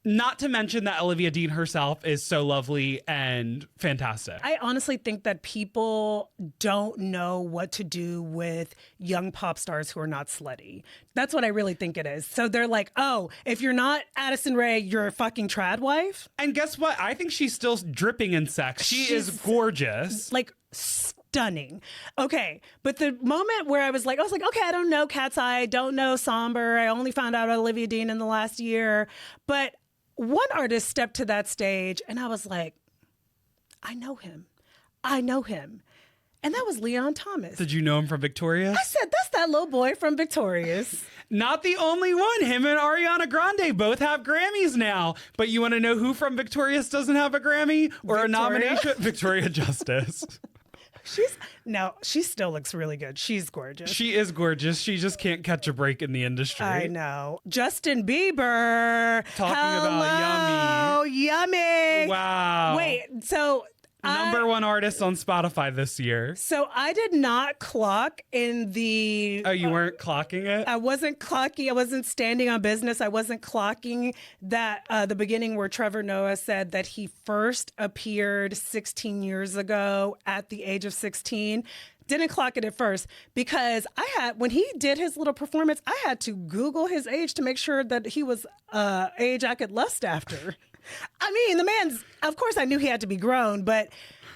Not to mention that Olivia Dean herself is so lovely and fantastic. I honestly think that people don't know what to do with young pop stars who are not slutty. That's what I really think it is. So they're like, oh, if you're not Addison Rae, you're a fucking trad wife. And guess what? I think she's still dripping in sex. She's is gorgeous. Like, stunning. Okay, but the moment where I was like, okay, I don't know Cat's Eye, I don't know Somber. I only found out about Olivia Dean in the last year. But one artist stepped to that stage and I was like, I know him. And that was Leon Thomas. Did you know him from Victorious? I said, that's that little boy from Victorious. Not the only one. Him and Ariana Grande both have Grammys now. But you want to know who from Victorious doesn't have a Grammy or a nomination? Victoria Justice. She still looks really good. She's gorgeous. She is gorgeous. She just can't catch a break in the industry. I know. Justin Bieber. Talking about yummy. Wow. Wait, so Number one artist on Spotify this year. So I did not clock in the... Oh, you weren't clocking it? I wasn't clocking. I wasn't standing on business. I wasn't clocking that the beginning where Trevor Noah said that he first appeared 16 years ago at the age of 16. Didn't clock it at first because when he did his little performance, I had to Google his age to make sure that he was age I could lust after. I mean, the man's, of course I knew he had to be grown, but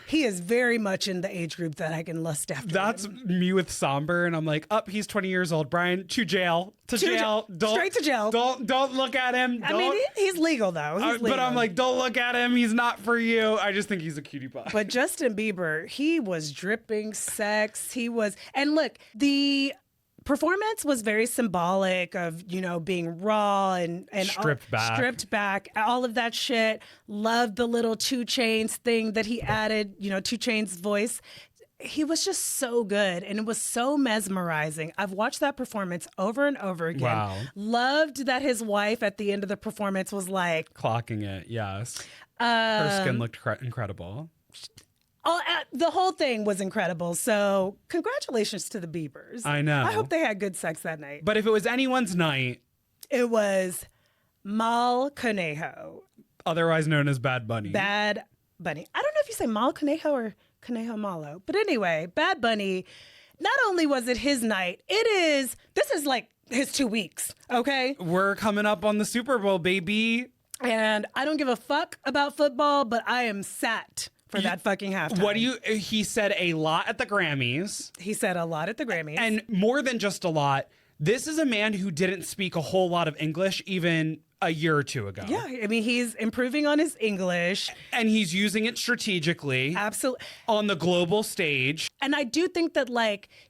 he is very much in the age group that I can lust after. That's me with Somber, and I'm like, he's 20 years old. Brian, to jail. Straight to jail. Don't look at him. I mean, he's legal though. He's legal. But I'm like, don't look at him. He's not for you. I just think he's a cutie pie. But Justin Bieber, he was dripping sex. And look, the performance was very symbolic of, being raw and stripped back, all of that shit. Loved the little 2 Chainz thing that he added, 2 Chainz voice. He was just so good and it was so mesmerizing. I've watched that performance over and over again. Wow. Loved that his wife at the end of the performance was like... Clocking it, yes. Her skin looked incredible. The whole thing was incredible. So congratulations to the Biebers. I know. I hope they had good sex that night. But if it was anyone's night... It was Mal Conejo. Otherwise known as Bad Bunny. Bad Bunny. I don't know if you say Mal Conejo or Conejo Malo. But anyway, Bad Bunny, not only was it his night, this is like his 2 weeks, okay? We're coming up on the Super Bowl, baby. And I don't give a fuck about football, but I am sat for that fucking halftime. He said a lot at the Grammys. He said a lot at the Grammys. And more than just a lot, this is a man who didn't speak a whole lot of English even a year or two ago. Yeah, I mean, he's improving on his English. And he's using it strategically. Absolutely. On the global stage. And I do think that,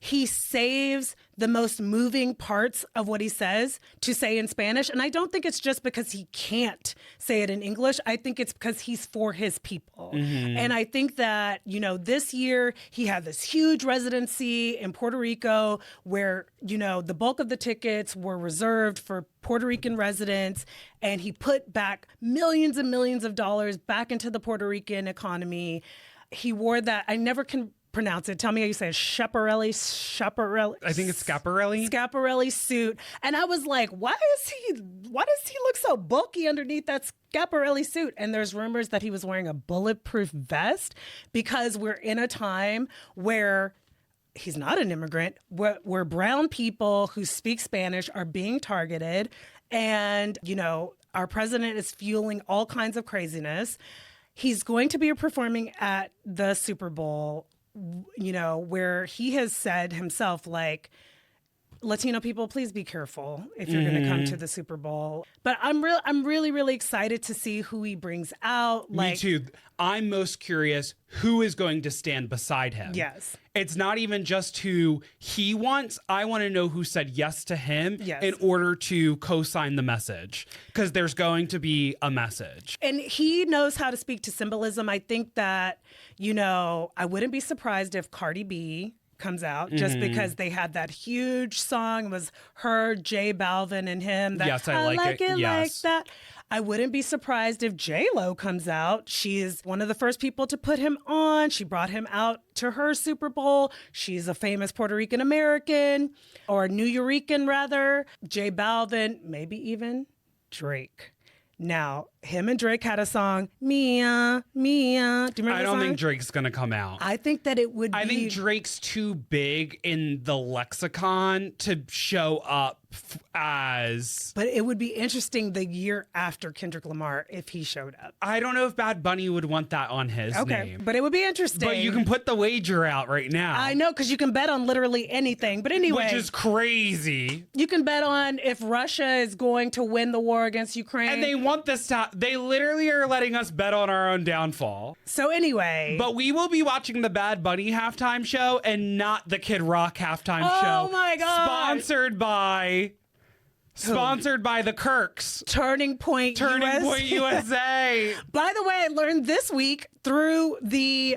he saves the most moving parts of what he says to say in Spanish. And I don't think it's just because he can't say it in English. I think it's because he's for his people. Mm-hmm. And I think that, this year he had this huge residency in Puerto Rico where, the bulk of the tickets were reserved for Puerto Rican residents. And he put back millions and millions of dollars back into the Puerto Rican economy. He wore that. I never can pronounce it. Tell me how you say it. Schiaparelli. I think it's Schiaparelli. Schiaparelli suit. And I was like, why does he look so bulky underneath that Schiaparelli suit? And there's rumors that he was wearing a bulletproof vest because we're in a time where he's not an immigrant, where brown people who speak Spanish are being targeted. And, you know, our president is fueling all kinds of craziness. He's going to be performing at the Super Bowl, you know, where he has said himself, like, Latino people, please be careful if you're going to come to the Super Bowl. But I'm really, really excited to see who he brings out. Me too. I'm most curious who is going to stand beside him. Yes. It's not even just who he wants. I want to know who said yes to him in order to co-sign the message, because there's going to be a message. And he knows how to speak to symbolism. I think that, you know, I wouldn't be surprised if Cardi B comes out just because they had that huge song. It was her, J Balvin, and him. That, yes, I like it. Yes. Like that. I wouldn't be surprised if J-Lo comes out. She is one of the first people to put him on. She brought him out to her Super Bowl. She's a famous Puerto Rican American, or New Yorican rather. J Balvin, maybe even Drake. Now, him and Drake had a song, Mia, Mia. Do you remember I don't song? think Drake's going to come out. I think that it would be... I think Drake's too big in the lexicon to show up as... But it would be interesting the year after Kendrick Lamar if he showed up. I don't know if Bad Bunny would want that on his name. But it would be interesting. But you can put the wager out right now. I know, because you can bet on literally anything. But anyway... Which is crazy. You can bet on if Russia is going to win the war against Ukraine. And they want this to... They literally are letting us bet on our own downfall. So anyway... But we will be watching the Bad Bunny halftime show and not the Kid Rock halftime show. Oh my God! Sponsored by the Kirks. Turning Point USA. By the way, I learned this week through the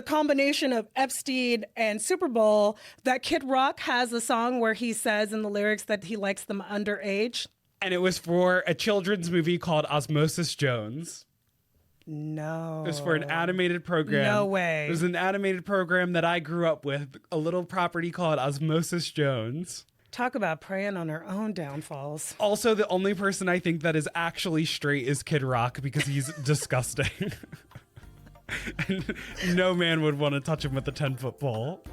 combination of Epstein and Super Bowl that Kid Rock has a song where he says in the lyrics that he likes them underage. And it was for a children's movie called Osmosis Jones. No. It was for an animated program. No way. It was an animated program that I grew up with, a little property called Osmosis Jones. Talk about preying on our own downfalls. Also, the only person I think that is actually straight is Kid Rock because he's disgusting. And no man would want to touch him with a 10-foot pole.